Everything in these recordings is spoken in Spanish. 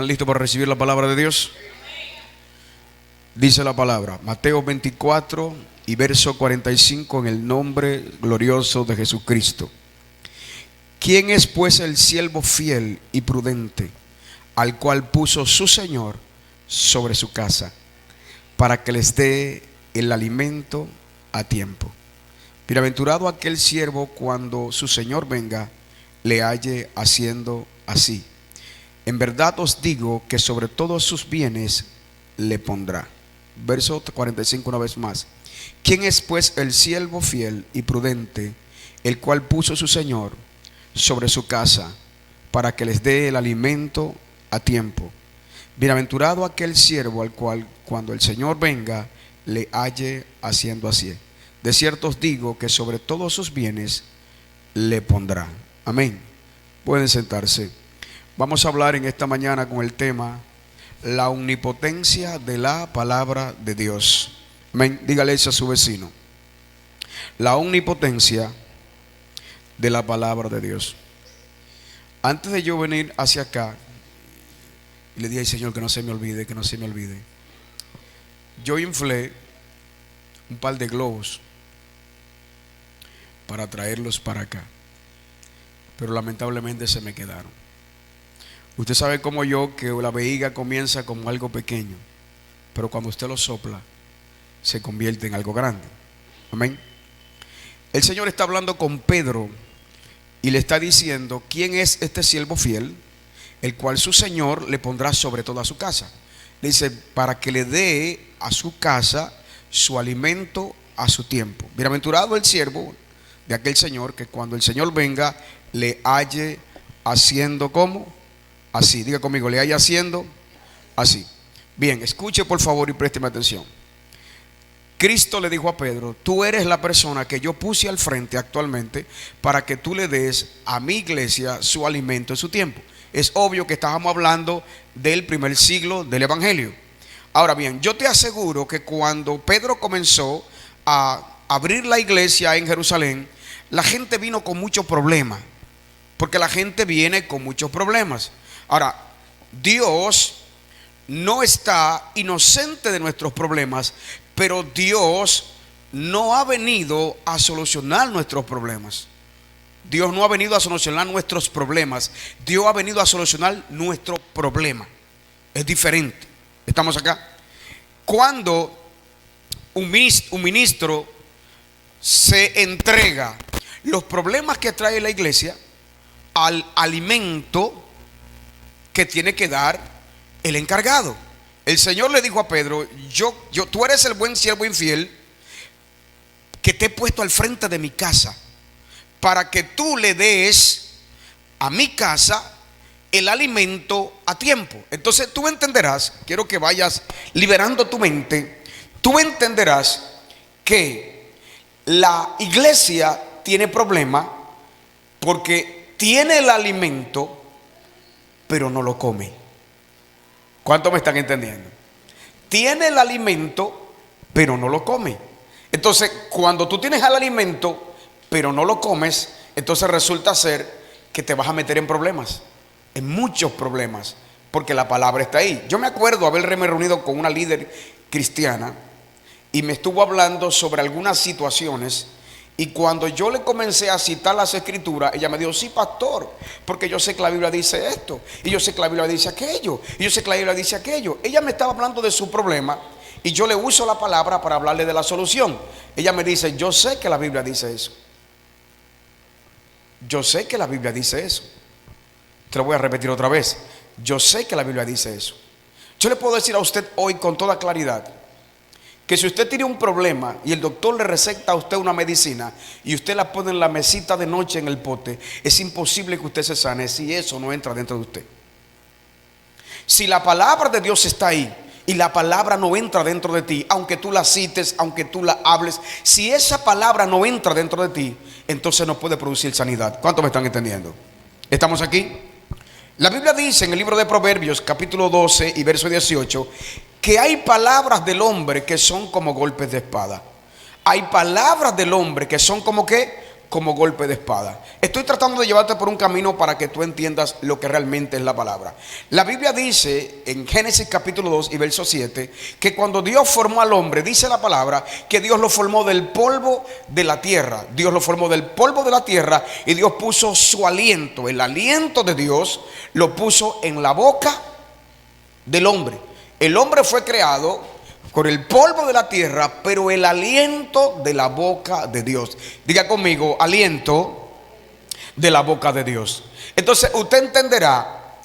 ¿Están listos para recibir la palabra de Dios? Dice la palabra, Mateo 24 y verso 45, en el nombre glorioso de Jesucristo. ¿Quién es pues el siervo fiel y prudente, al cual puso su Señor sobre su casa, para que les dé el alimento a tiempo? Bienaventurado aquel siervo cuando su Señor venga, le halle haciendo así. En verdad os digo que sobre todos sus bienes le pondrá. Verso 45 una vez más. ¿Quién es pues el siervo fiel y prudente, el cual puso su Señor sobre su casa, para que les dé el alimento a tiempo? Bienaventurado aquel siervo al cual cuando el Señor venga le halle haciendo así. De cierto os digo que sobre todos sus bienes le pondrá. Amén. Pueden sentarse. Vamos a hablar en esta mañana con el tema la omnipotencia de la palabra de Dios. Amén. Dígale eso a su vecino. La omnipotencia de la palabra de Dios. Antes de yo venir hacia acá, le dije al Señor que no se me olvide, que no se me olvide. Yo inflé un par de globos para traerlos para acá, pero lamentablemente se me quedaron. Usted sabe como yo que la vejiga comienza como algo pequeño, pero cuando usted lo sopla se convierte en algo grande. Amén. El Señor está hablando con Pedro y le está diciendo quién es este siervo fiel, el cual su Señor le pondrá sobre toda su casa. Le dice para que le dé a su casa su alimento a su tiempo. Bienaventurado el siervo de aquel Señor que cuando el Señor venga le halle haciendo como así. Diga conmigo, le halle haciendo así. Bien, escuche por favor y présteme atención. Cristo le dijo a Pedro: tú eres la persona que yo puse al frente actualmente para que tú le des a mi iglesia su alimento en su tiempo. Es obvio que estábamos hablando del primer siglo del Evangelio. Ahora bien, yo te aseguro que cuando Pedro comenzó a abrir la iglesia en Jerusalén, la gente vino con muchos problemas, porque la gente viene con muchos problemas. Ahora, Dios no está inocente de nuestros problemas, pero Dios no ha venido a solucionar nuestros problemas. Dios no ha venido a solucionar nuestros problemas. Dios ha venido a solucionar nuestro problema. Es diferente. ¿Estamos acá? Cuando un ministro se entrega los problemas que trae la iglesia al alimento que tiene que dar el encargado. El Señor le dijo a Pedro: tú eres el buen siervo infiel que te he puesto al frente de mi casa para que tú le des a mi casa el alimento a tiempo. Entonces tú entenderás, quiero que vayas liberando tu mente, tú entenderás que la iglesia tiene problema porque tiene el alimento pero no lo come. ¿Cuánto me están entendiendo? Tiene el alimento pero no lo come. Entonces cuando tú tienes el alimento pero no lo comes, entonces resulta ser que te vas a meter en problemas, en muchos problemas, porque la palabra está ahí. Yo me acuerdo haberme reunido con una líder cristiana y me estuvo hablando sobre algunas situaciones, y cuando yo le comencé a citar las escrituras, ella me dijo: sí, pastor, porque yo sé que la Biblia dice esto, y yo sé que la Biblia dice aquello, y yo sé que la Biblia dice aquello. Ella me estaba hablando de su problema y yo le uso la palabra para hablarle de la solución. Ella me dice: yo sé que la Biblia dice eso. Yo sé que la Biblia dice eso. Te lo voy a repetir otra vez. Yo sé que la Biblia dice eso. Yo le puedo decir a usted hoy con toda claridad que si usted tiene un problema y el doctor le receta a usted una medicina y usted la pone en la mesita de noche en el pote, es imposible que usted se sane si eso no entra dentro de usted. Si la palabra de Dios está ahí y la palabra no entra dentro de ti, aunque tú la cites, aunque tú la hables, si esa palabra no entra dentro de ti, entonces no puede producir sanidad. ¿Cuántos me están entendiendo? ¿Estamos aquí? La Biblia dice en el libro de Proverbios capítulo 12 y verso 18 que hay palabras del hombre que son como golpes de espada. Hay palabras del hombre que son como que como golpe de espada. Estoy tratando de llevarte por un camino para que tú entiendas lo que realmente es la palabra. La Biblia dice en Génesis capítulo 2 y verso 7 que cuando Dios formó al hombre, dice la palabra que Dios lo formó del polvo de la tierra. Dios lo formó del polvo de la tierra y Dios puso su aliento. El aliento de Dios lo puso en la boca del hombre. El hombre fue creado con el polvo de la tierra, pero el aliento de la boca de Dios. Diga conmigo, aliento de la boca de Dios. Entonces usted entenderá,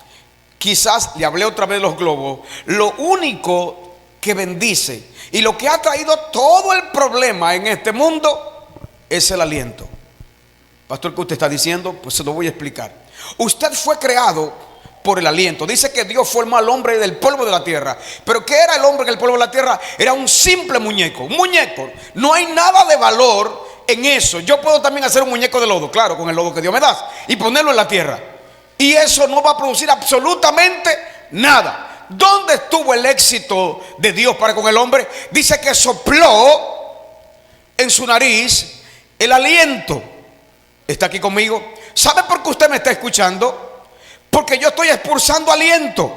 quizás le hablé otra vez de los globos, lo único que bendice y lo que ha traído todo el problema en este mundo es el aliento. Pastor, ¿qué usted está diciendo? Pues se lo voy a explicar. Usted fue creado por el aliento. Dice que Dios formó al hombre del polvo de la tierra. Pero ¿qué era el hombre en el polvo de la tierra? Era un simple muñeco. Un muñeco. No hay nada de valor en eso. Yo puedo también hacer un muñeco de lodo, claro, con el lodo que Dios me da, y ponerlo en la tierra. Y eso no va a producir absolutamente nada. ¿Dónde estuvo el éxito de Dios para con el hombre? Dice que sopló en su nariz el aliento. ¿Está aquí conmigo? ¿Sabe por qué usted me está escuchando? Porque yo estoy expulsando aliento.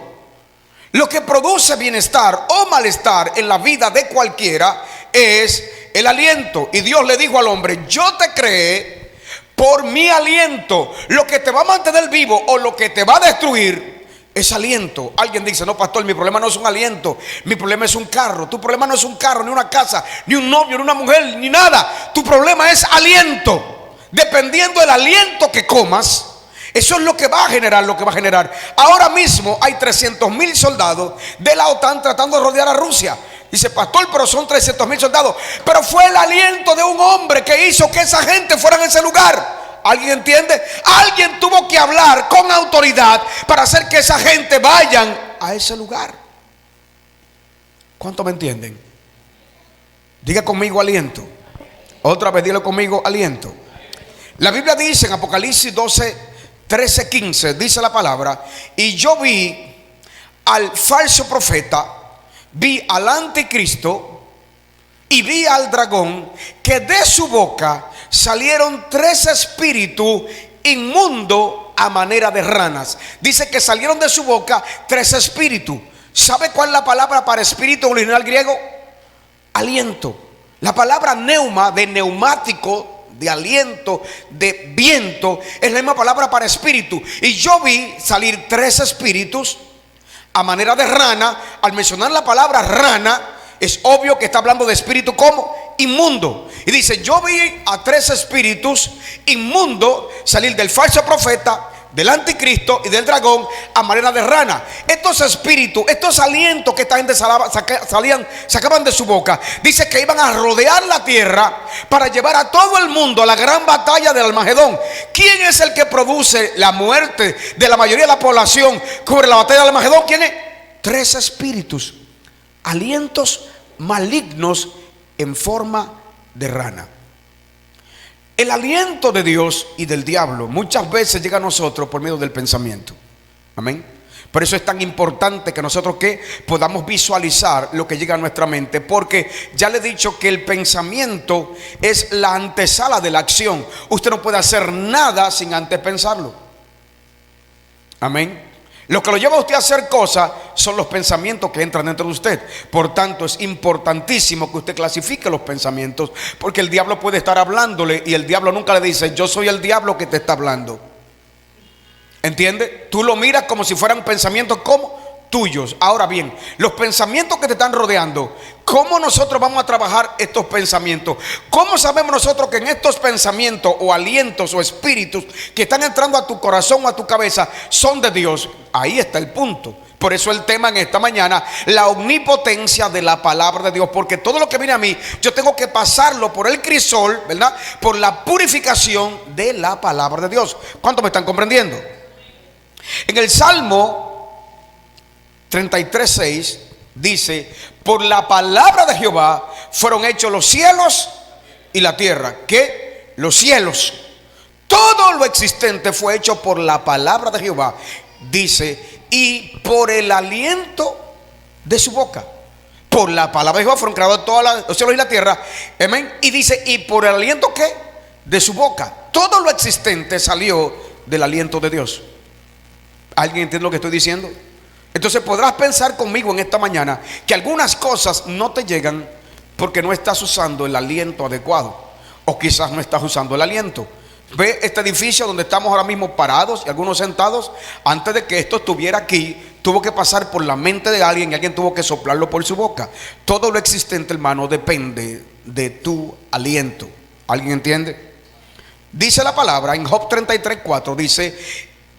Lo que produce bienestar o malestar en la vida de cualquiera es el aliento. Y Dios le dijo al hombre: yo te creé por mi aliento. Lo que te va a mantener vivo o lo que te va a destruir es aliento. Alguien dice: no, pastor, mi problema no es un aliento, mi problema es un carro. Tu problema no es un carro, ni una casa, ni un novio, ni una mujer, ni nada. Tu problema es aliento. Dependiendo del aliento que comas, eso es lo que va a generar, lo que va a generar. Ahora mismo hay 300,000 soldados de la OTAN tratando de rodear a Rusia. Dice: pastor, pero son 300,000 soldados. Pero fue el aliento de un hombre que hizo que esa gente fuera a ese lugar. ¿Alguien entiende? Alguien tuvo que hablar con autoridad para hacer que esa gente vayan a ese lugar. ¿Cuántos me entienden? Diga conmigo aliento. Otra vez, dile conmigo aliento. La Biblia dice en Apocalipsis 13:15, dice la palabra: y yo vi al falso profeta, vi al anticristo y vi al dragón, que de su boca salieron 3 espíritus inmundos a manera de ranas. Dice que salieron de su boca 3 espíritus. ¿Sabe cuál es la palabra para espíritu original griego? Aliento. La palabra neuma, de neumático, de aliento, de viento, es la misma palabra para espíritu. Y yo vi salir 3 espíritus a manera de rana. Al mencionar la palabra rana, es obvio que está hablando de espíritu como inmundo. Y dice: yo vi a 3 espíritus inmundos salir del falso profeta, del anticristo y del dragón a manera de rana. Estos espíritus, estos alientos que esta gente sacaban de su boca, dice que iban a rodear la tierra para llevar a todo el mundo a la gran batalla del Armagedón. ¿Quién es el que produce la muerte de la mayoría de la población sobre la batalla del Armagedón? ¿Quién es? 3 espíritus, alientos malignos en forma de rana. El aliento de Dios y del diablo muchas veces llega a nosotros por medio del pensamiento. Amén. Por eso es tan importante que nosotros podamos visualizar lo que llega a nuestra mente, porque ya le he dicho que el pensamiento es la antesala de la acción. Usted no puede hacer nada sin antes pensarlo. Amén. Lo que lo lleva a usted a hacer cosas son los pensamientos que entran dentro de usted. Por tanto, es importantísimo que usted clasifique los pensamientos, porque el diablo puede estar hablándole y el diablo nunca le dice: yo soy el diablo que te está hablando. ¿Entiende? Tú lo miras como si fueran pensamientos como tuyos. Ahora bien, los pensamientos que te están rodeando, ¿cómo nosotros vamos a trabajar estos pensamientos? ¿Cómo sabemos nosotros que en estos pensamientos o alientos o espíritus que están entrando a tu corazón o a tu cabeza son de Dios? Ahí está el punto. Por eso el tema en esta mañana: la omnipotencia de la palabra de Dios. Porque todo lo que viene a mí, yo tengo que pasarlo por el crisol, ¿verdad? Por la purificación de la palabra de Dios. ¿Cuántos me están comprendiendo? En el Salmo 33:6 dice: por la palabra de Jehová fueron hechos los cielos y la tierra. ¿Qué? Los cielos, todo lo existente fue hecho por la palabra de Jehová. Dice: y por el aliento de su boca. Por la palabra de Jehová fueron creados todos los cielos y la tierra. Amén. Y dice: y por el aliento ¿qué? de su boca. Todo lo existente salió del aliento de Dios. ¿Alguien entiende lo que estoy diciendo? Entonces podrás pensar conmigo en esta mañana que algunas cosas no te llegan porque no estás usando el aliento adecuado, o quizás no estás usando el aliento. Ve este edificio donde estamos ahora mismo parados y algunos sentados. Antes de que esto estuviera aquí, tuvo que pasar por la mente de alguien y alguien tuvo que soplarlo por su boca. Todo lo existente, hermano, depende de tu aliento. ¿Alguien entiende? Dice la palabra en Job 33:4, dice: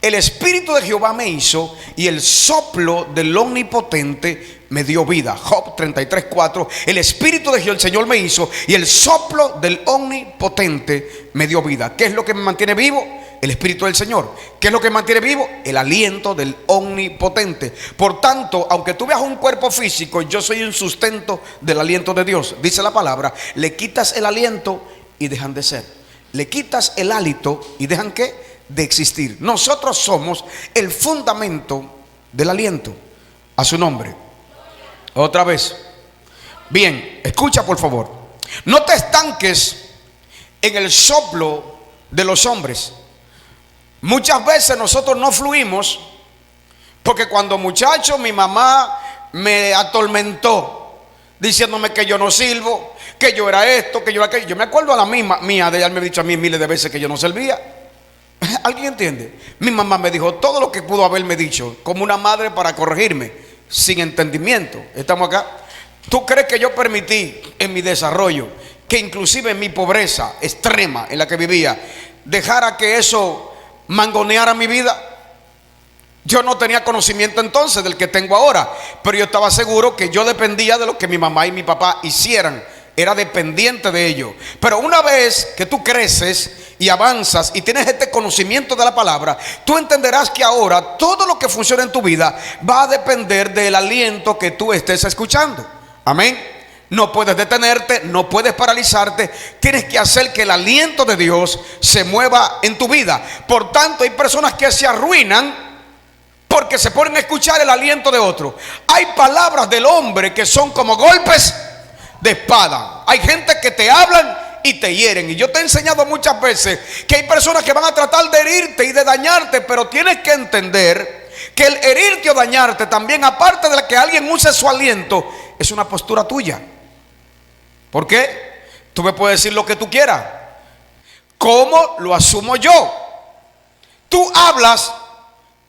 el Espíritu de Jehová me hizo y el soplo del Omnipotente me dio vida. Job 33:4, el Espíritu de Jehová, el Señor, me hizo y el soplo del Omnipotente me dio vida. ¿Qué es lo que me mantiene vivo? El Espíritu del Señor. ¿Qué es lo que me mantiene vivo? El aliento del Omnipotente. Por tanto, aunque tú veas un cuerpo físico, yo soy un sustento del aliento de Dios. Dice la palabra: le quitas el aliento y dejan de ser. Le quitas el hálito y dejan ¿qué? De existir. Nosotros somos el fundamento del aliento. A su nombre. Otra vez. Bien, escucha por favor. No te estanques en el soplo de los hombres. Muchas veces nosotros no fluimos porque cuando muchacho mi mamá me atormentó diciéndome que yo no sirvo, que yo era esto, que yo era aquello. Yo me acuerdo a la misma mía de ella me ha dicho a mí miles de veces que yo no servía. ¿Alguien entiende? Mi mamá me dijo todo lo que pudo haberme dicho como una madre para corregirme, sin entendimiento. ¿Estamos acá? ¿Tú crees que yo permití en mi desarrollo que inclusive en mi pobreza extrema en la que vivía dejara que eso mangoneara mi vida? Yo no tenía conocimiento entonces del que tengo ahora, pero yo estaba seguro que yo dependía de lo que mi mamá y mi papá hicieran. Era dependiente de ello. Pero una vez que tú creces y avanzas y tienes este conocimiento de la palabra, tú entenderás que ahora todo lo que funciona en tu vida va a depender del aliento que tú estés escuchando. Amén. No puedes detenerte, no puedes paralizarte. Tienes que hacer que el aliento de Dios se mueva en tu vida. Por tanto, hay personas que se arruinan porque se ponen a escuchar el aliento de otro. Hay palabras del hombre que son como golpes de espada. Hay gente que te hablan y te hieren. Y yo te he enseñado muchas veces que hay personas que van a tratar de herirte y de dañarte, pero tienes que entender que el herirte o dañarte también, aparte de que alguien use su aliento, es una postura tuya. ¿Por qué? Tú me puedes decir lo que tú quieras. ¿Cómo lo asumo yo? Tú hablas,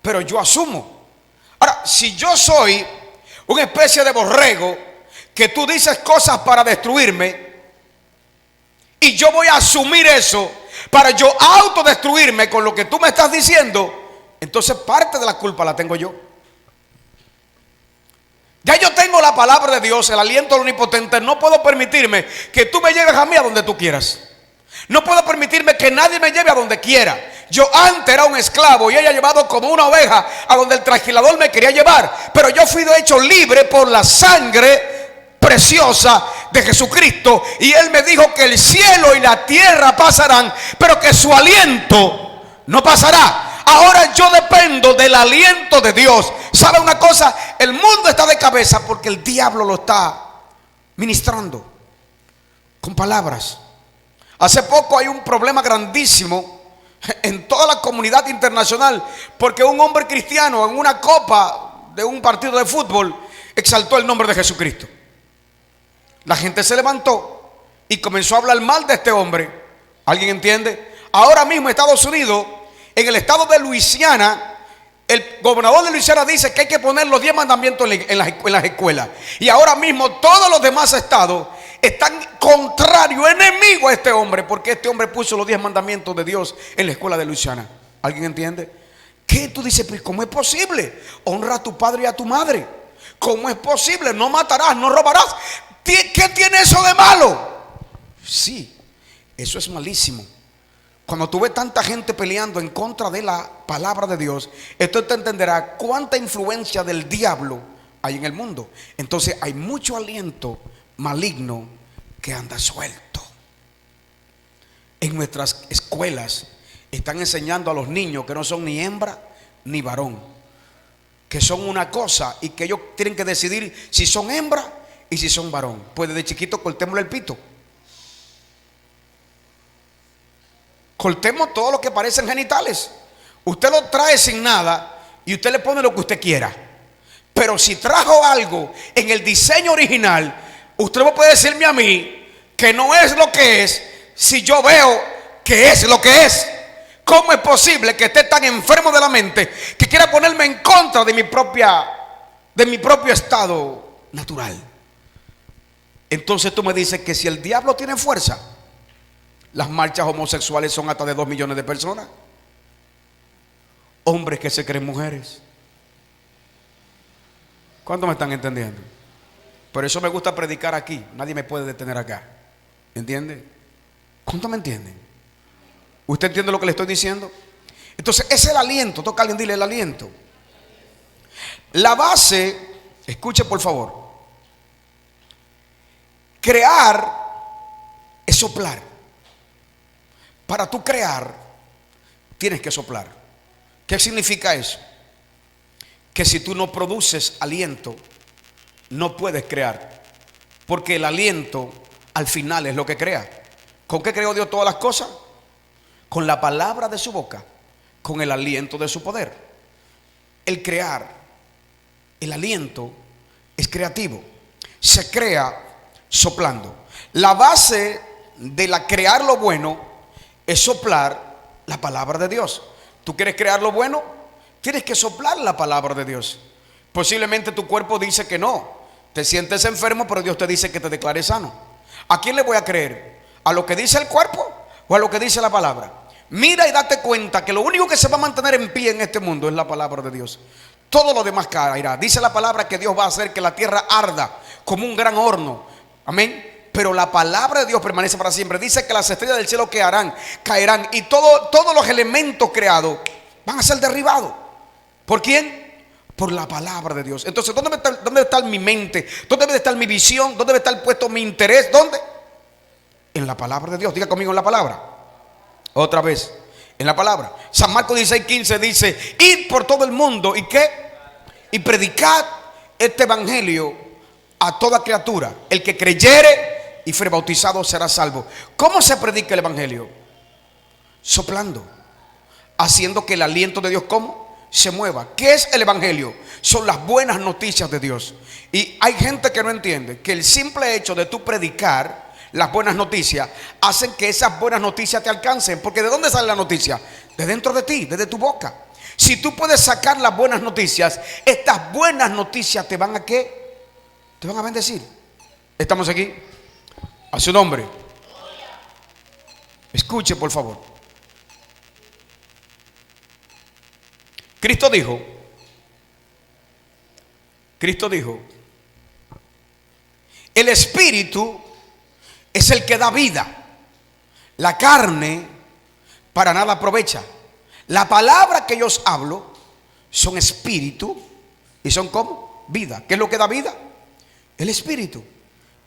pero yo asumo. Ahora, si yo soy una especie de borrego que tú dices cosas para destruirme y yo voy a asumir eso para yo autodestruirme con lo que tú me estás diciendo, entonces parte de la culpa la tengo yo. Ya yo tengo la palabra de Dios, el aliento del Omnipotente. No puedo permitirme que tú me lleves a mí a donde tú quieras. No puedo permitirme que nadie me lleve a donde quiera. Yo antes era un esclavo y ella llevado como una oveja a donde el trasquilador me quería llevar, pero yo fui hecho libre por la sangre preciosa de Jesucristo, y Él me dijo que el cielo y la tierra pasarán, pero que su aliento no pasará. Ahora yo dependo del aliento de Dios. ¿Sabe una cosa? El mundo está de cabeza porque el diablo lo está ministrando con palabras. Hace poco hay un problema grandísimo en toda la comunidad internacional porque un hombre cristiano en una copa de un partido de fútbol exaltó el nombre de Jesucristo. La gente se levantó y comenzó a hablar mal de este hombre. ¿Alguien entiende? Ahora mismo en Estados Unidos, en el estado de Luisiana, el gobernador de Luisiana dice que hay que poner los 10 mandamientos en las escuelas. Y ahora mismo todos los demás estados están contrarios, enemigos a este hombre, porque este hombre puso los 10 mandamientos de Dios en la escuela de Luisiana. ¿Alguien entiende? ¿Qué tú dices? Pues, ¿cómo es posible? Honra a tu padre y a tu madre. ¿Cómo es posible? No matarás, no robarás. ¿Qué tiene eso de malo? Sí, eso es malísimo. Cuando tú ves tanta gente peleando en contra de la palabra de Dios, esto te entenderá cuánta influencia del diablo hay en el mundo. Entonces hay mucho aliento maligno que anda suelto. En nuestras escuelas están enseñando a los niños que no son ni hembra ni varón, que son una cosa y que ellos tienen que decidir si son hembra y si son varón. Pues desde chiquito cortémosle el pito. Cortemos todo lo que parecen genitales. Usted lo trae sin nada y usted le pone lo que usted quiera. Pero si trajo algo en el diseño original, usted no puede decirme a mí que no es lo que es si yo veo que es lo que es. ¿Cómo es posible que esté tan enfermo de la mente que quiera ponerme en contra de mi propio estado natural? Entonces tú me dices que si el diablo tiene fuerza, las marchas homosexuales son hasta de 2 millones de personas. Hombres que se creen mujeres. ¿Cuántos me están entendiendo? Por eso me gusta predicar aquí. Nadie me puede detener acá. ¿Entiende? ¿Cuántos me entienden? ¿Usted entiende lo que le estoy diciendo? Entonces es el aliento. Toca a alguien, dile el aliento. La base, escuche por favor. Crear es soplar. Para tú crear, tienes que soplar. ¿Qué significa eso? Que si tú no produces aliento, no puedes crear. Porque el aliento al final es lo que crea. ¿Con qué creó Dios todas las cosas? Con la palabra de su boca, con el aliento de su poder. El crear, el aliento es creativo. Se crea soplando. La base de crear lo bueno es soplar la palabra de Dios. ¿Tú quieres crear lo bueno? Tienes que soplar la palabra de Dios. Posiblemente tu cuerpo dice que no. Te sientes enfermo, pero Dios te dice que te declares sano. ¿A quién le voy a creer? ¿A lo que dice el cuerpo o a lo que dice la palabra? Mira y date cuenta que lo único que se va a mantener en pie en este mundo es la palabra de Dios. Todo lo demás caerá. Dice la palabra que Dios va a hacer que la tierra arda como un gran horno. Amén. Pero la palabra de Dios permanece para siempre. Dice que las estrellas del cielo caerán y todos los elementos creados van a ser derribados. ¿Por quién? Por la palabra de Dios. Entonces, ¿dónde debe estar mi mente? ¿Dónde debe estar mi visión? ¿Dónde debe estar puesto mi interés? ¿Dónde? En la palabra de Dios. Diga conmigo, en la palabra. Otra vez, en la palabra. San Marcos 16:15 dice: id por todo el mundo y ¿qué? Y predicad este evangelio a toda criatura. El que creyere y fuere bautizado será salvo. ¿Cómo se predica el evangelio? Soplando, haciendo que el aliento de Dios, ¿cómo? Se mueva. ¿Qué es el evangelio? Son las buenas noticias de Dios. Y hay gente que no entiende que el simple hecho de tú predicar las buenas noticias hacen que esas buenas noticias te alcancen. Porque ¿de dónde sale la noticia? De dentro de ti, desde tu boca. Si tú puedes sacar las buenas noticias, estas buenas noticias te van a ¿qué? Te van a bendecir. ¿Estamos aquí? A su nombre. Escuche por favor. Cristo dijo, el espíritu es el que da vida. La carne para nada aprovecha. La palabra que yo os hablo son espíritu y son ¿cómo? Vida. ¿Qué es lo que da vida? El espíritu.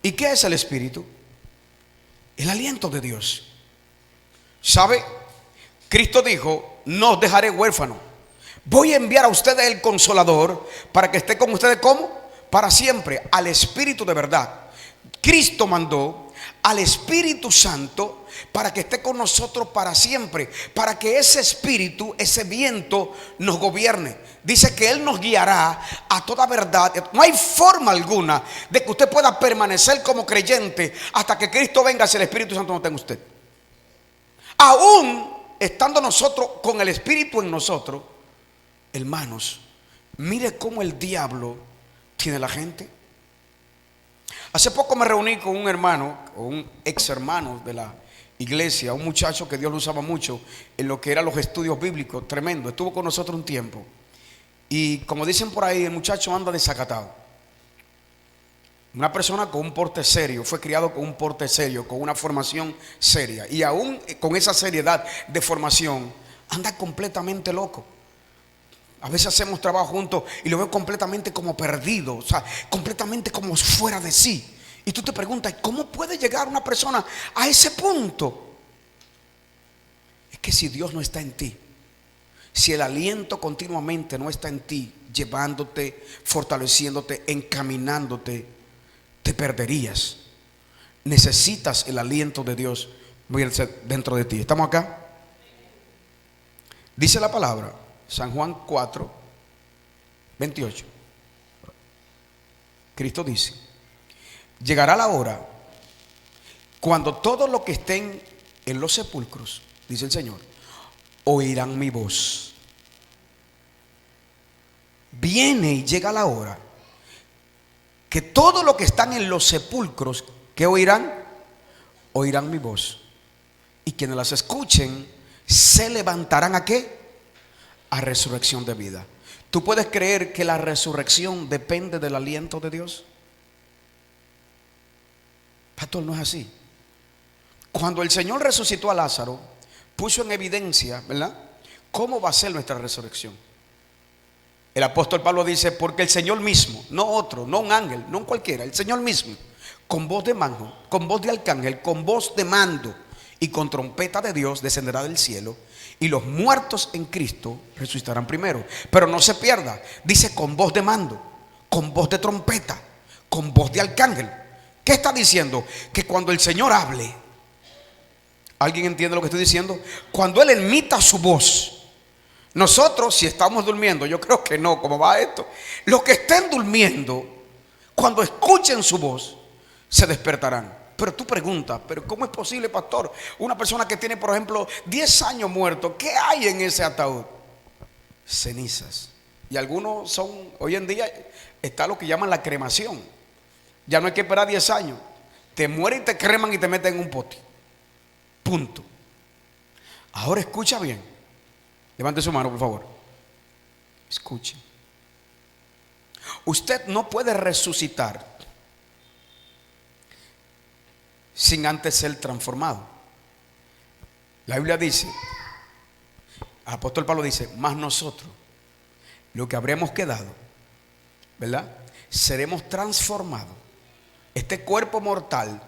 ¿Y qué es el espíritu? El aliento de Dios. ¿Sabe? Cristo dijo: no os dejaré huérfano. Voy a enviar a ustedes el Consolador para que esté con ustedes ¿cómo? Para siempre. Al Espíritu de verdad. Cristo mandó al Espíritu Santo para que esté con nosotros para siempre, para que ese espíritu, ese viento nos gobierne. Dice que Él nos guiará a toda verdad. No hay forma alguna de que usted pueda permanecer como creyente hasta que Cristo venga si el Espíritu Santo no está en usted. Aún estando nosotros con el Espíritu en nosotros, hermanos, mire cómo el diablo tiene la gente. Hace poco me reuní con un hermano, o un ex hermano de la iglesia, un muchacho que Dios lo usaba mucho en lo que eran los estudios bíblicos, tremendo. Estuvo con nosotros un tiempo. Y como dicen por ahí, el muchacho anda desacatado. Una persona con un porte serio, fue criado con un porte serio, con una formación seria. Y aún con esa seriedad de formación, anda completamente loco. A veces hacemos trabajo juntos y lo veo completamente como perdido, o sea, completamente como fuera de sí. Y tú te preguntas, ¿cómo puede llegar una persona a ese punto? Es que si Dios no está en ti, si el aliento continuamente no está en ti, llevándote, fortaleciéndote, encaminándote, te perderías. Necesitas el aliento de Dios dentro de ti. ¿Estamos acá? Dice la palabra, San Juan 4, 28. Cristo dice: llegará la hora cuando todos los que estén en los sepulcros, dice el Señor, oirán mi voz. Viene y llega la hora que todos los que están en los sepulcros, ¿qué oirán? Oirán mi voz. Y quienes las escuchen se levantarán ¿a qué? A resurrección de vida. ¿Tú puedes creer que la resurrección depende del aliento de Dios? Pastor, no es así. Cuando el Señor resucitó a Lázaro, puso en evidencia, ¿verdad?, cómo va a ser nuestra resurrección. El apóstol Pablo dice: porque el Señor mismo, no otro, no un ángel, no un cualquiera, el Señor mismo, con voz de mando, con voz de arcángel, con voz de mando y con trompeta de Dios, descenderá del cielo, y los muertos en Cristo resucitarán primero. Pero no se pierda, dice con voz de mando, con voz de trompeta, con voz de arcángel. ¿Qué está diciendo? Que cuando el Señor hable, ¿alguien entiende lo que estoy diciendo? Cuando Él emita su voz, nosotros, si estamos durmiendo, yo creo que no, ¿cómo va esto? Los que estén durmiendo, cuando escuchen su voz, se despertarán. Pero tú preguntas: ¿pero cómo es posible, pastor? Una persona que tiene, por ejemplo, 10 años muerto, ¿qué hay en ese ataúd? Cenizas. Y algunos son, hoy en día está lo que llaman la cremación. Ya no hay que esperar 10 años. Te mueren y te creman y te meten en un pote. Punto. Ahora escucha bien. Levante su mano, por favor. Escuche. Usted no puede resucitar sin antes ser transformado. La Biblia dice, el apóstol Pablo dice: más nosotros, lo que habremos quedado, ¿verdad?, seremos transformados. Este cuerpo mortal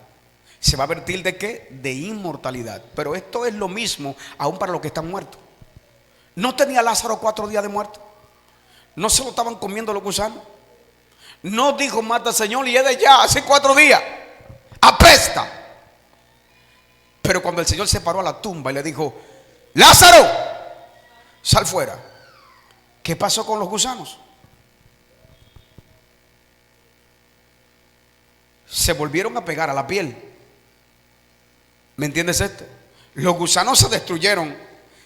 se va a vertir ¿de qué? De inmortalidad. Pero esto es lo mismo aún para los que están muertos. ¿No tenía Lázaro 4 días de muerto? ¿No se lo estaban comiendo los gusanos? No dijo: mata Señor, y es de ya, hace 4 días, apesta. Pero cuando el Señor se paró a la tumba y le dijo: Lázaro, sal fuera, ¿qué pasó con los gusanos? Se volvieron a pegar a la piel. ¿Me entiendes esto? Los gusanos se destruyeron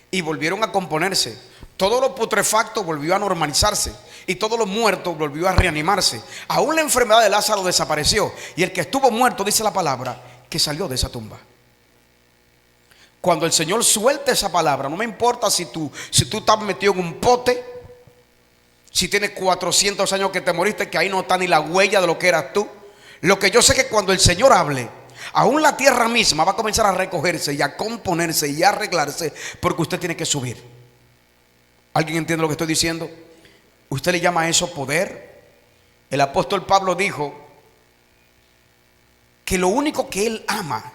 y volvieron a componerse. Todo lo putrefacto volvió a normalizarse y todo lo muerto volvió a reanimarse. Aún la enfermedad de Lázaro desapareció, y el que estuvo muerto, dice la palabra, que salió de esa tumba. Cuando el Señor suelta esa palabra, no me importa si tú estás metido en un pote, si tienes 400 años que te moriste, que ahí no está ni la huella de lo que eras tú. Lo que yo sé es que cuando el Señor hable, aún la tierra misma va a comenzar a recogerse y a componerse y a arreglarse, porque usted tiene que subir. ¿Alguien entiende lo que estoy diciendo? Usted le llama a eso poder. El apóstol Pablo dijo que lo único que él ama,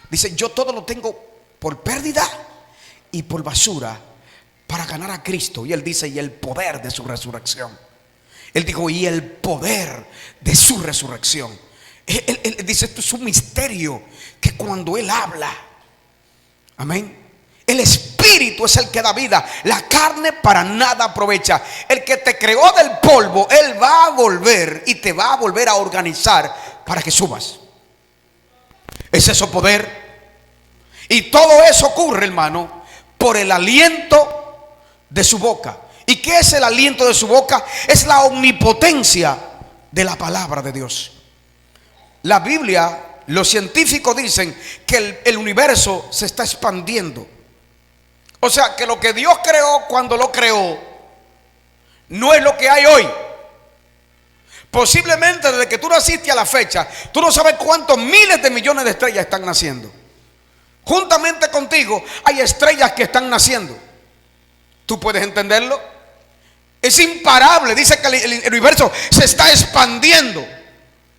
dice: yo todo lo tengo por pérdida y por basura para ganar a Cristo. Y él dice: y el poder de su resurrección. Él dijo: y el poder de su resurrección. Él dice: esto es un misterio, que cuando Él habla, amén, el Espíritu es el que da vida. La carne para nada aprovecha. El que te creó del polvo, Él va a volver y te va a volver a organizar para que subas. ¿Es eso poder? Y todo eso ocurre, hermano, por el aliento de su boca. ¿Y qué es el aliento de su boca? Es la omnipotencia de la palabra de Dios. La Biblia, los científicos dicen que el universo se está expandiendo. O sea, que lo que Dios creó cuando lo creó no es lo que hay hoy. Posiblemente desde que tú naciste a la fecha, tú no sabes cuántos miles de millones de estrellas están naciendo. Juntamente contigo hay estrellas que están naciendo. ¿Tú puedes entenderlo? Es imparable. Dice que el universo se está expandiendo.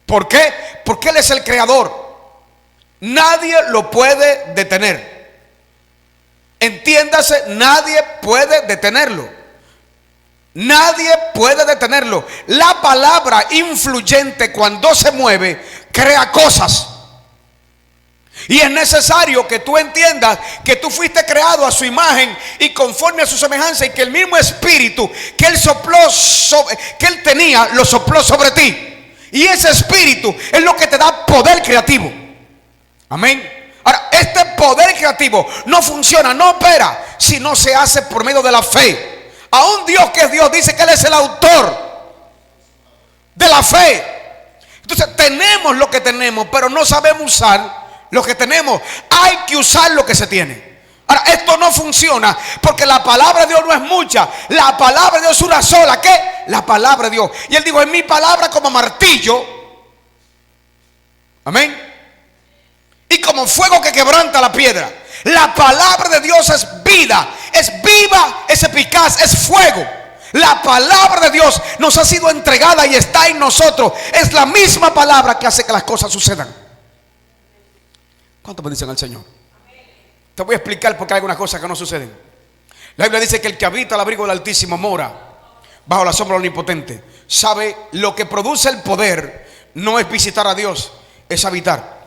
¿Por qué? Porque Él es el creador. Nadie lo puede detener. Entiéndase, nadie puede detenerlo. Nadie puede detenerlo. La palabra influyente, cuando se mueve, crea cosas. Y es necesario que tú entiendas que tú fuiste creado a su imagen y conforme a su semejanza, y que el mismo espíritu que él sopló que él tenía, lo sopló sobre ti. Y ese espíritu es lo que te da poder creativo. Amén. Ahora, este poder creativo no funciona, no opera si no se hace por medio de la fe. Aún Dios, que es Dios, dice que él es el autor de la fe. Entonces tenemos lo que tenemos, pero no sabemos usar lo que tenemos. Hay que usar lo que se tiene. Ahora, esto no funciona porque la palabra de Dios no es mucha. La palabra de Dios es una sola. ¿Qué? La palabra de Dios. Y él dijo: en mi palabra como martillo. Amén. Y como fuego que quebranta la piedra. La palabra de Dios es vida, es viva, es eficaz, es fuego. La palabra de Dios nos ha sido entregada y está en nosotros. Es la misma palabra que hace que las cosas sucedan. ¿Cuánto me dicen al Señor? Te voy a explicar por qué hay algunas cosas que no suceden. La Biblia dice que el que habita al abrigo del Altísimo mora bajo la sombra del Omnipotente. ¿Sabe? Lo que produce el poder no es visitar a Dios, es habitar.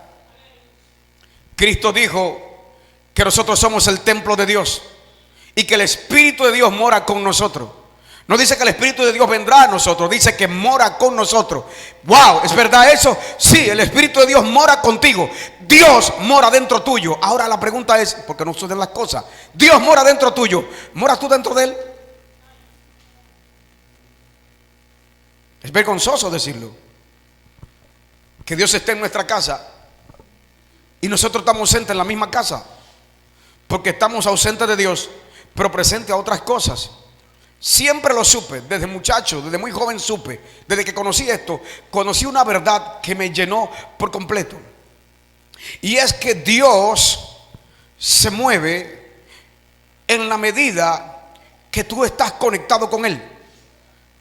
Cristo dijo que nosotros somos el templo de Dios y que el Espíritu de Dios mora con nosotros. No dice que el Espíritu de Dios vendrá a nosotros, dice que mora con nosotros. Wow, ¿es verdad eso? Sí, el Espíritu de Dios mora contigo. Dios mora dentro tuyo. Ahora la pregunta es, porque no suceden las cosas. Dios mora dentro tuyo. ¿Moras tú dentro de él? Es vergonzoso decirlo, que Dios esté en nuestra casa y nosotros estamos ausentes en la misma casa, porque estamos ausentes de Dios, pero presentes a otras cosas. Siempre lo supe, desde muchacho, desde muy joven supe, desde que conocí esto, conocí una verdad que me llenó por completo. Y es que Dios se mueve en la medida que tú estás conectado con Él.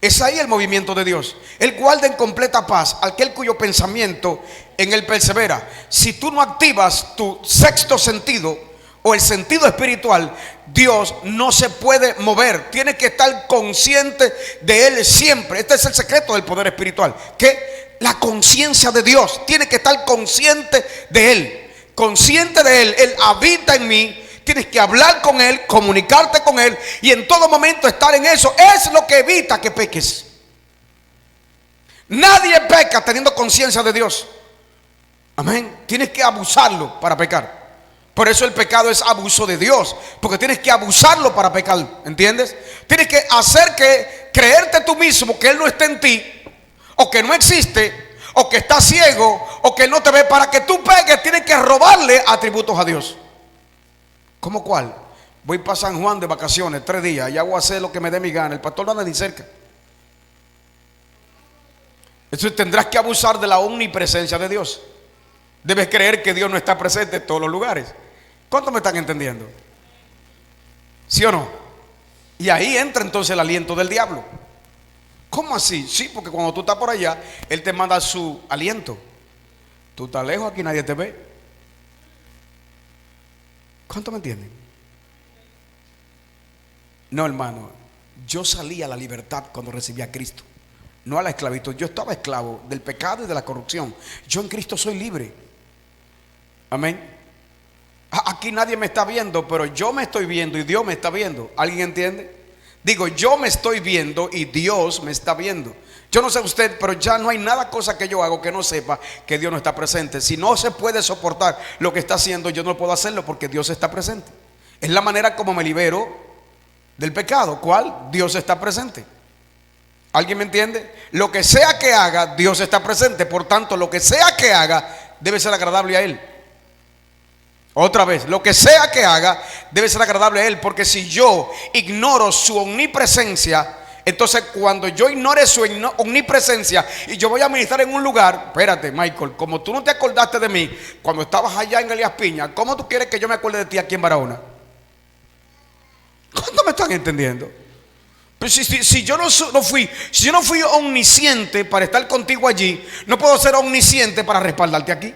Es ahí el movimiento de Dios. Él guarda en completa paz aquel cuyo pensamiento en Él persevera. Si tú no activas tu sexto sentido o el sentido espiritual, Dios no se puede mover. Tienes que estar consciente de Él siempre. Este es el secreto del poder espiritual, que la conciencia de Dios. Tienes que estar consciente de Él. Consciente de Él. Él habita en mí. Tienes que hablar con Él, comunicarte con Él y en todo momento estar en eso. Es lo que evita que peques. Nadie peca teniendo conciencia de Dios. Amén. Tienes que abusarlo para pecar. Por eso el pecado es abuso de Dios, porque tienes que abusarlo para pecar. ¿Entiendes? Tienes que hacer que creerte tú mismo que Él no está en ti, o que no existe, o que está ciego, o que no te ve, para que tú peques. Tienes que robarle atributos a Dios. ¿Cómo cuál? Voy para San Juan de vacaciones 3 días y hago hacer lo que me dé mi gana. El pastor no anda ni cerca. Entonces tendrás que abusar de la omnipresencia de Dios. Debes creer que Dios no está presente en todos los lugares. ¿Cuántos me están entendiendo? ¿Sí o no? Y ahí entra entonces el aliento del diablo. ¿Cómo así? Sí, porque cuando tú estás por allá, Él te manda su aliento. Tú estás lejos, aquí nadie te ve. ¿Cuánto me entienden? No, hermano, yo salí a la libertad cuando recibí a Cristo, no a la esclavitud. Yo estaba esclavo del pecado y de la corrupción. Yo en Cristo soy libre. Amén. Aquí nadie me está viendo, pero yo me estoy viendo y Dios me está viendo. ¿Alguien entiende? Digo, yo me estoy viendo y Dios me está viendo. Yo no sé usted, pero ya no hay nada cosa que yo hago que no sepa que Dios no está presente. Si no se puede soportar lo que está haciendo, yo no puedo hacerlo porque Dios está presente. Es la manera como me libero del pecado. ¿Cuál? Dios está presente. ¿Alguien me entiende? Lo que sea que haga, Dios está presente. Por tanto, lo que sea que haga debe ser agradable a Él. Otra vez, lo que sea que haga debe ser agradable a Él, porque si yo ignoro su omnipresencia, entonces cuando yo ignore su omnipresencia y yo voy a ministrar en un lugar, espérate, Michael, como tú no te acordaste de mí cuando estabas allá en Elías Piña, ¿cómo tú quieres que yo me acuerde de ti aquí en Barahona? ¿Cuánto me están entendiendo? Pero si yo no fui omnisciente para estar contigo allí, no puedo ser omnisciente para respaldarte aquí.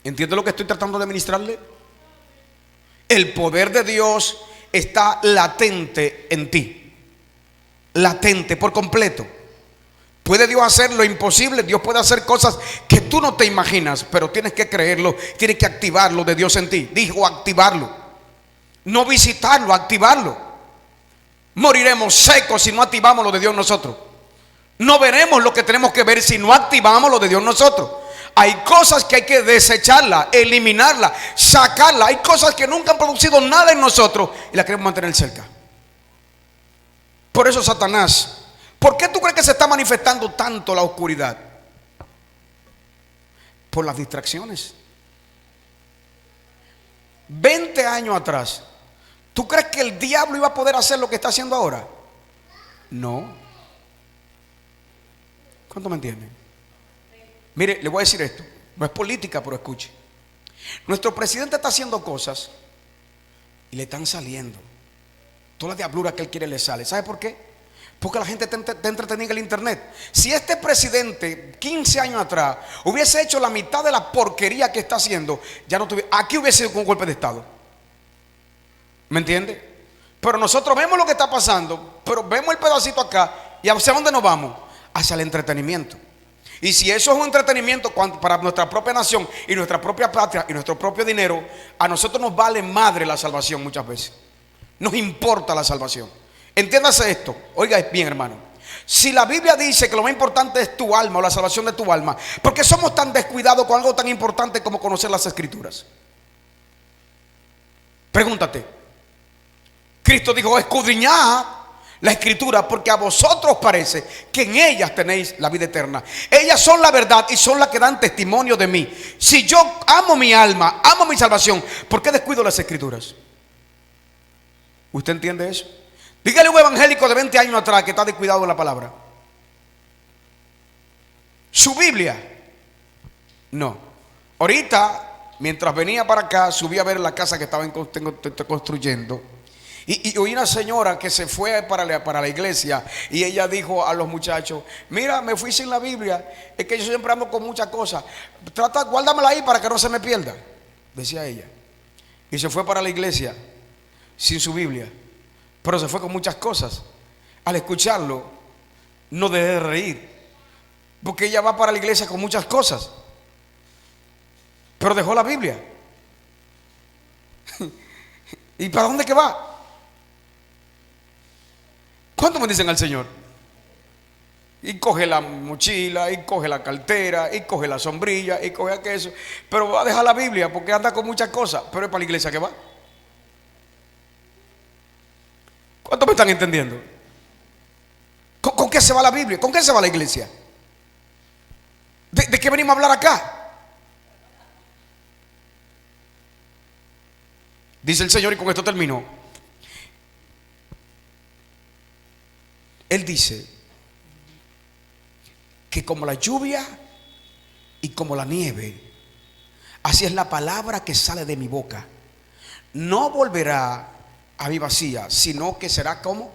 ¿Entiende lo que estoy tratando de ministrarle? El poder de Dios está latente en ti. Latente por completo. ¿Puede Dios hacer lo imposible? Dios puede hacer cosas que tú no te imaginas, pero tienes que creerlo, tienes que activarlo de Dios en ti. Dijo activarlo, no visitarlo, activarlo. Moriremos secos si no activamos lo de Dios en nosotros. No veremos lo que tenemos que ver si no activamos lo de Dios en nosotros. Hay cosas que hay que desecharlas, eliminarlas, sacarlas. Hay cosas que nunca han producido nada en nosotros y las queremos mantener cerca. Por eso Satanás, ¿por qué tú crees que se está manifestando tanto la oscuridad? Por las distracciones. 20 años atrás, ¿tú crees que el diablo iba a poder hacer lo que está haciendo ahora? No. ¿Cuánto me entienden? Mire, le voy a decir esto. No es política, pero escuche. Nuestro presidente está haciendo cosas y le están saliendo. Toda la diablura que él quiere le sale. ¿Sabe por qué? Porque la gente está entretenida en el internet. Si este presidente 15 años atrás hubiese hecho la mitad de la porquería que está haciendo, ya no tuviera, aquí hubiese sido un golpe de estado. ¿Me entiende? Pero nosotros vemos lo que está pasando, pero vemos el pedacito acá. ¿Y hacia dónde nos vamos? Hacia el entretenimiento. Y si eso es un entretenimiento para nuestra propia nación y nuestra propia patria y nuestro propio dinero, a nosotros nos vale madre la salvación muchas veces. Nos importa la salvación. Entiéndase esto. Oiga bien, hermano. Si la Biblia dice que lo más importante es tu alma o la salvación de tu alma, ¿por qué somos tan descuidados con algo tan importante como conocer las Escrituras? Pregúntate. Cristo dijo: escudriñad la Escritura, porque a vosotros parece que en ellas tenéis la vida eterna. Ellas son la verdad y son las que dan testimonio de mí. Si yo amo mi alma, amo mi salvación, ¿por qué descuido las Escrituras? ¿Usted entiende eso? Dígale a un evangélico de 20 años atrás que está descuidado en la palabra. Su Biblia, no. Ahorita, mientras venía para acá, subí a ver la casa que estaban construyendo. Y oí una señora que se fue para la iglesia y ella dijo a los muchachos: mira, me fui sin la Biblia, es que yo siempre ando con muchas cosas, guárdamela ahí para que no se me pierda, decía ella. Y se fue para la iglesia sin su Biblia, pero se fue con muchas cosas. Al escucharlo, no dejé de reír, porque ella va para la iglesia con muchas cosas, pero dejó la Biblia. ¿Y para dónde que va? ¿Cuánto me dicen al Señor? Y coge la mochila, y coge la cartera, y coge la sombrilla, y coge aquello, pero va a dejar la Biblia porque anda con muchas cosas. Pero es para la iglesia que va. ¿Cuántos me están entendiendo? ¿Con qué se va la Biblia? ¿Con qué se va la iglesia? ¿De qué venimos a hablar acá? Dice el Señor, y con esto termino. Él dice que como la lluvia y como la nieve, así es la palabra que sale de mi boca. No volverá a mí vacía, sino que será como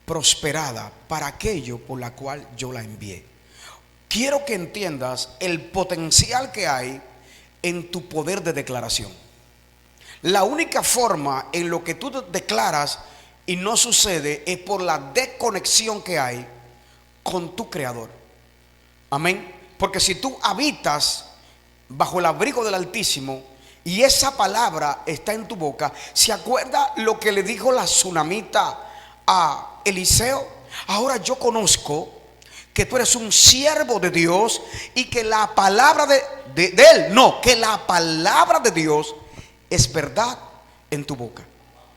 prosperada para aquello por la cual yo la envié. Quiero que entiendas el potencial que hay en tu poder de declaración. La única forma en lo que tú declaras y no sucede es por la desconexión que hay con tu Creador. Amén. Porque si tú habitas bajo el abrigo del Altísimo y esa palabra está en tu boca, ¿se acuerda lo que le dijo la tsunamita a Eliseo? Ahora yo conozco que tú eres un siervo de Dios y que la palabra de él, no, que la palabra de Dios es verdad en tu boca.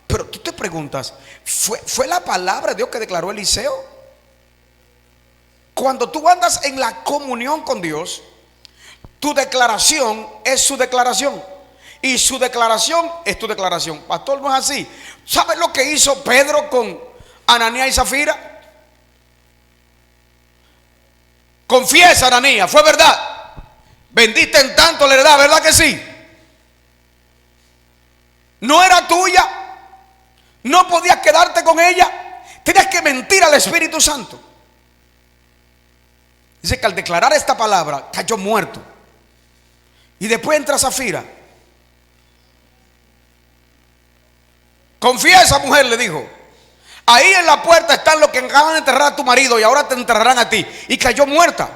Pero tú te preguntas, ¿fue la palabra de Dios que declaró Eliseo? Cuando tú andas en la comunión con Dios, tu declaración es su declaración y su declaración es tu declaración. Pastor, no es así. ¿Sabes lo que hizo Pedro con Ananías y Zafira? Confiesa, Ananías, fue verdad. Vendiste en tanto la heredad, ¿verdad que sí? No era tuya. No podías quedarte con ella. Tenías que mentir al Espíritu Santo. Dice que al declarar esta palabra cayó muerto. Y después entra Zafira. Confiesa, mujer, le dijo. ahí en la puerta están los que acaban de enterrar a tu marido y ahora te enterrarán a ti. Y cayó muerta.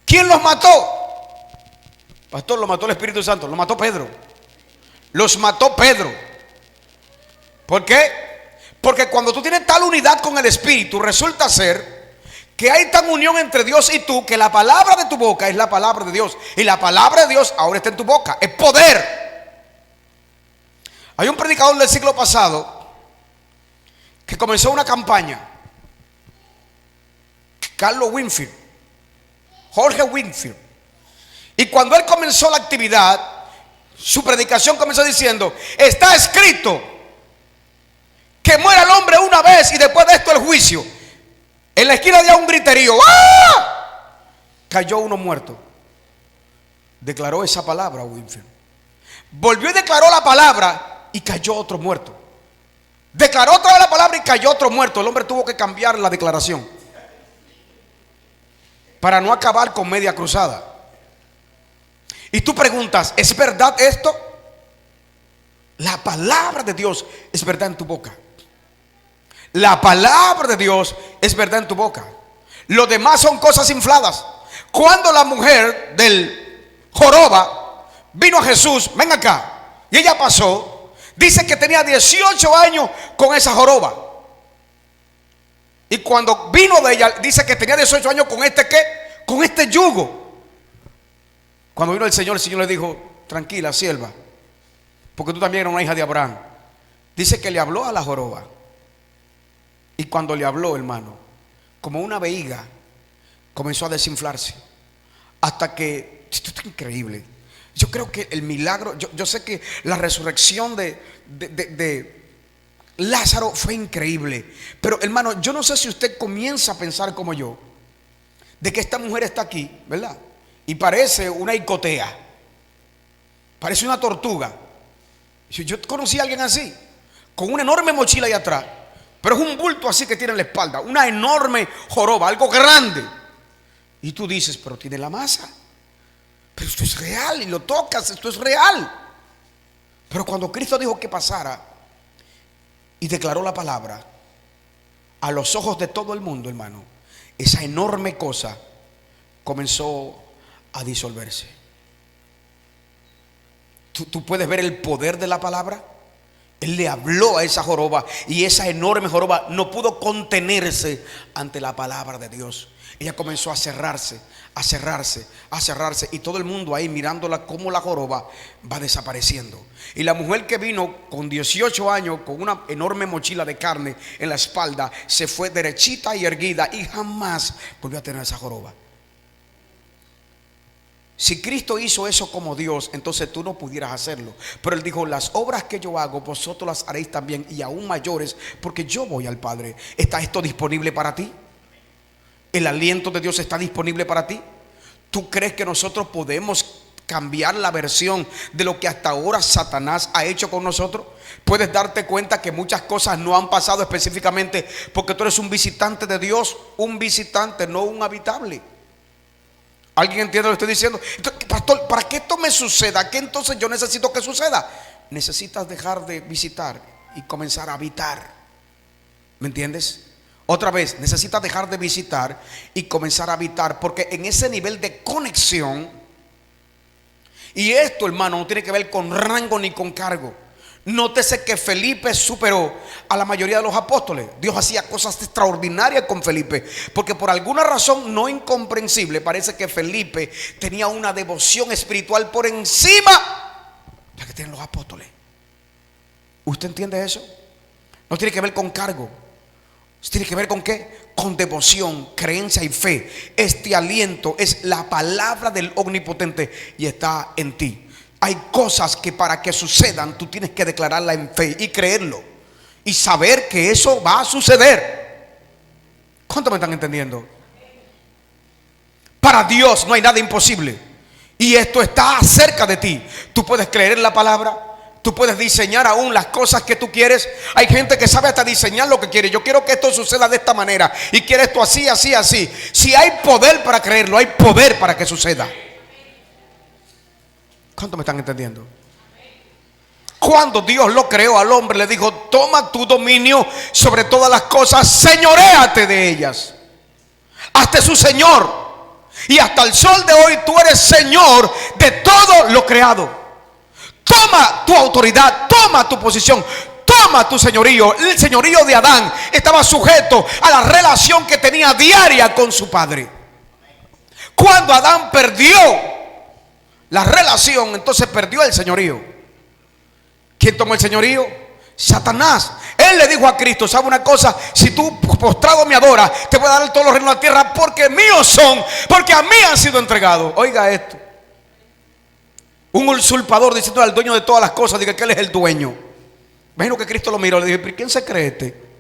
¿Quién los mató? Pastor, lo mató el Espíritu Santo, lo mató Pedro. Los mató Pedro. ¿Por qué? Porque cuando tú tienes tal unidad con el Espíritu, resulta ser que hay tan unión entre Dios y tú, que la palabra de tu boca es la palabra de Dios. Y la palabra de Dios ahora está en tu boca. Es poder. Hay un predicador del siglo pasado que comenzó una campaña. Carlos Winfield. Jorge Winfield. Y cuando él comenzó la actividad, su predicación comenzó diciendo: está escrito que muera el hombre una vez y después de esto el juicio. En la esquina había un griterío. ¡Ah! Cayó uno muerto. Declaró esa palabra Winfield. Volvió y declaró la palabra y cayó otro muerto. Declaró otra vez la palabra y cayó otro muerto. El hombre tuvo que cambiar la declaración para no acabar con media cruzada. Y tú preguntas: ¿es verdad esto? La palabra de Dios es verdad en tu boca. La palabra de Dios es verdad en tu boca. Lo demás son cosas infladas. Cuando la mujer del joroba vino a Jesús, ven acá, y ella pasó, dice que tenía 18 años con esa joroba. Y cuando vino de ella, dice que tenía 18 años con este ¿qué? Con este yugo. Cuando vino el Señor le dijo: tranquila, sierva, porque tú también eres una hija de Abraham. Dice que le habló a la joroba. Y cuando le habló, hermano, como una vejiga, comenzó a desinflarse. Hasta que, esto es increíble. Yo creo que el milagro, yo sé que la resurrección de Lázaro fue increíble. Pero hermano, yo no sé si usted comienza a pensar como yo, de que esta mujer está aquí, ¿verdad? Y parece una icotea, parece una tortuga. Yo conocí a alguien así, con una enorme mochila ahí atrás, pero es un bulto así que tiene en la espalda, una enorme joroba, algo grande. Y tú dices: pero tiene la masa, pero esto es real, y lo tocas, esto es real. Pero cuando Cristo dijo que pasara y declaró la palabra, a los ojos de todo el mundo, hermano, esa enorme cosa comenzó a disolverse. Tú puedes ver el poder de la palabra. Él le habló a esa joroba y esa enorme joroba no pudo contenerse ante la palabra de Dios. Ella comenzó a cerrarse, a cerrarse, a cerrarse, y todo el mundo ahí mirándola como la joroba va desapareciendo. Y la mujer que vino con 18 años, con una enorme mochila de carne en la espalda, se fue derechita y erguida y jamás volvió a tener esa joroba. Si Cristo hizo eso como Dios, entonces tú no pudieras hacerlo. Pero Él dijo: las obras que yo hago, vosotros las haréis también, y aún mayores, porque yo voy al Padre. ¿Está esto disponible para ti? ¿El aliento de Dios está disponible para ti? ¿Tú crees que nosotros podemos cambiar la versión de lo que hasta ahora Satanás ha hecho con nosotros? Puedes darte cuenta que muchas cosas no han pasado específicamente porque tú eres un visitante de Dios, un visitante, no un habitable. ¿Alguien entiende lo que estoy diciendo? Entonces, pastor, para que esto me suceda, ¿qué entonces yo necesito que suceda? Necesitas dejar de visitar y comenzar a habitar. ¿Me entiendes? Otra vez, necesitas dejar de visitar y comenzar a habitar, porque en ese nivel de conexión, y esto, hermano, no tiene que ver con rango ni con cargo. Nótese que Felipe superó a la mayoría de los apóstoles. Dios hacía cosas extraordinarias con Felipe, porque por alguna razón no incomprensible parece que Felipe tenía una devoción espiritual por encima de la que tienen los apóstoles. ¿Usted entiende eso? No tiene que ver con cargo. ¿Tiene que ver con qué? Con devoción, creencia y fe. Este aliento es la palabra del Omnipotente y está en ti. Hay cosas que para que sucedan tú tienes que declararla en fe y creerlo y saber que eso va a suceder. ¿Cuánto me están entendiendo? Para Dios no hay nada imposible, y esto está cerca de ti. Tú puedes creer en la palabra, tú puedes diseñar aún las cosas que tú quieres. Hay gente que sabe hasta diseñar lo que quiere. Yo quiero que esto suceda de esta manera y quiere esto así, así, así. Si hay poder para creerlo, hay poder para que suceda. ¿Cuánto me están entendiendo? Cuando Dios lo creó al hombre, le dijo: toma tu dominio sobre todas las cosas, señoréate de ellas, hazte su señor. Y hasta el sol de hoy tú eres señor de todo lo creado. Toma tu autoridad, toma tu posición, toma tu señorío. El señorío de Adán estaba sujeto a la relación que tenía diaria con su padre. Cuando Adán perdió la relación, entonces perdió el señorío. ¿Quién tomó el señorío? Satanás. Él le dijo a Cristo: ¿sabe una cosa? Si tú postrado me adoras, te voy a dar todos los reinos de la tierra, porque míos son, porque a mí han sido entregados. Oiga esto. Un usurpador diciendo al dueño de todas las cosas, diga que él es el dueño. Imagino que Cristo lo miró y le dijo: ¿pero quién se cree este?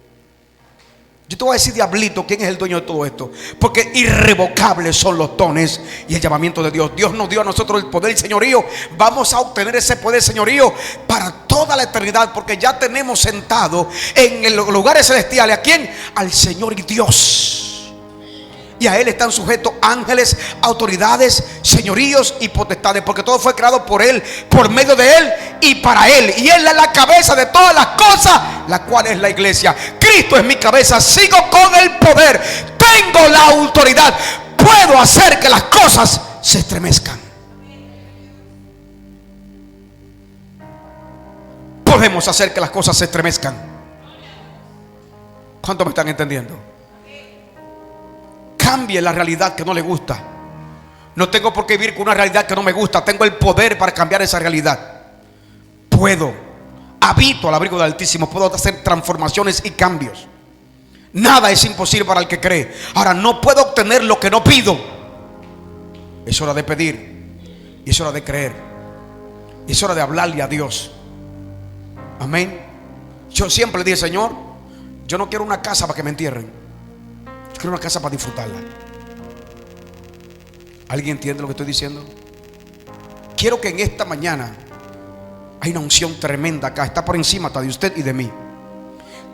Yo te voy a decir, diablito, quién es el dueño de todo esto. Porque irrevocables son los dones y el llamamiento de Dios. Dios nos dio a nosotros el poder y señorío. Vamos a obtener ese poder y señorío para toda la eternidad, porque ya tenemos sentado en los lugares celestiales ¿a quién? Al Señor y Dios. Y a Él están sujetos ángeles, autoridades, señoríos y potestades, porque todo fue creado por Él, por medio de Él y para Él. Y Él es la cabeza de todas las cosas, la cual es la iglesia. Cristo es mi cabeza, sigo con el poder, tengo la autoridad, puedo hacer que las cosas se estremezcan. Podemos hacer que las cosas se estremezcan. ¿Cuántos me están entendiendo? Cambie la realidad que no le gusta. No tengo por qué vivir con una realidad que no me gusta. Tengo el poder para cambiar esa realidad. Puedo, habito al abrigo del Altísimo, puedo hacer transformaciones y cambios. Nada es imposible para el que cree. Ahora, no puedo obtener lo que no pido. Es hora de pedir y es hora de creer y es hora de hablarle a Dios. Amén. Yo siempre le dije: Señor, yo no quiero una casa para que me entierren, quiero una casa para disfrutarla. ¿Alguien entiende lo que estoy diciendo? Quiero que en esta mañana, hay una unción tremenda acá, está por encima hasta de usted y de mí.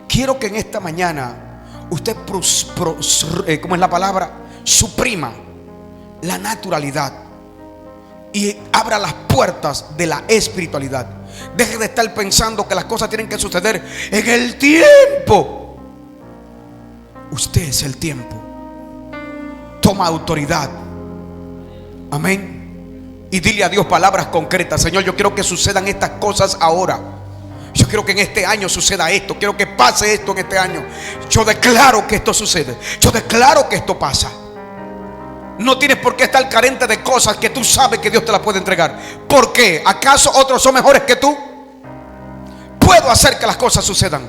Quiero que en esta mañana usted ¿cómo es la palabra? Suprima la naturalidad y abra las puertas de la espiritualidad. Deje de estar pensando que las cosas tienen que suceder en el tiempo. Usted es el tiempo. Toma autoridad. Amén. Y dile a Dios palabras concretas: Señor, yo quiero que sucedan estas cosas ahora. Yo quiero que en este año suceda esto. Quiero que pase esto en este año. Yo declaro que esto sucede. Yo declaro que esto pasa. No tienes por qué estar carente de cosas que tú sabes que Dios te las puede entregar. ¿Por qué? ¿Acaso otros son mejores que tú? Puedo hacer que las cosas sucedan.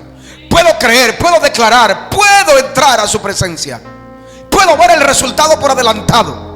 Puedo creer, puedo declarar, puedo entrar a su presencia. Puedo ver el resultado por adelantado.